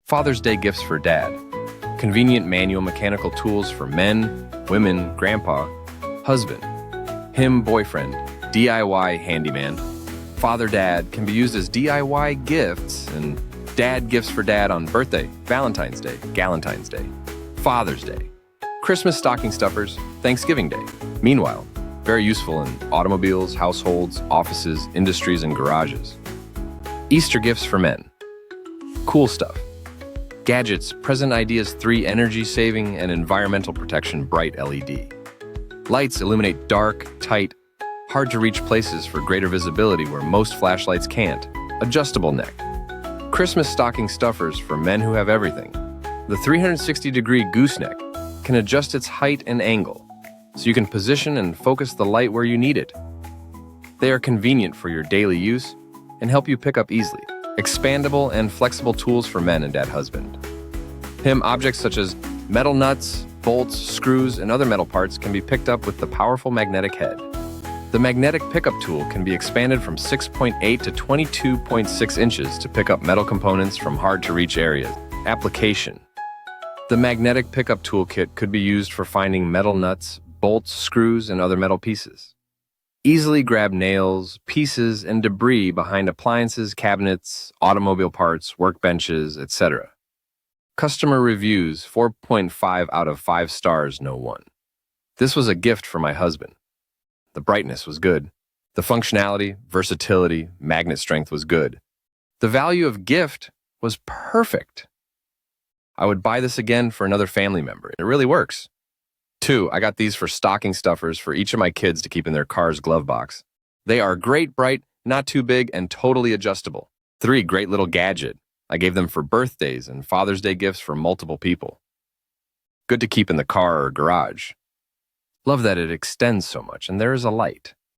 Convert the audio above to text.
Father's Day gifts for dad. Convenient manual mechanical tools for men, women, grandpa, husband, him, boyfriend, DIY handyman. Father dad can be used as DIY gifts and dad gifts for dad on birthday, Valentine's Day, Galentine's Day, Father's Day, Christmas stocking stuffers, Thanksgiving Day. Meanwhile, very useful in automobiles, households, offices, industries, and garages. Easter gifts for men. Cool stuff. Gadgets, Present Ideas 3 energy-saving and environmental protection bright LED. Lights illuminate dark, tight, hard-to-reach places for greater visibility where most flashlights can't. Adjustable neck. Christmas stocking stuffers for men who have everything. The 360-degree gooseneck can adjust its height and angle, so you can position and focus the light where you need it. They are convenient for your daily use and help you pick up easily. Expandable and flexible tools for men and husband. Objects such as metal nuts, bolts, screws, and other metal parts can be picked up with the powerful magnetic head. The magnetic pickup tool can be expanded from 6.8 to 22.6 inches to pick up metal components from hard-to-reach areas. Application. The magnetic pickup toolkit could be used for finding metal nuts, bolts, screws, and other metal pieces. Easily grab nails, pieces, and debris behind appliances, cabinets, automobile parts, workbenches, etc. Customer reviews, 4.5 out of 5 stars, no 1. This was a gift for my husband. The brightness was good. The functionality, versatility, magnet strength was good. The value of gift was perfect. I would buy this again for another family member. It really works. 2, I got these for stocking stuffers for each of my kids to keep in their car's glove box. They are great, bright, not too big, and totally adjustable. 3, great little gadget. I gave them for birthdays and Father's Day gifts for multiple people. Good to keep in the car or garage. Love that it extends so much and there is a light.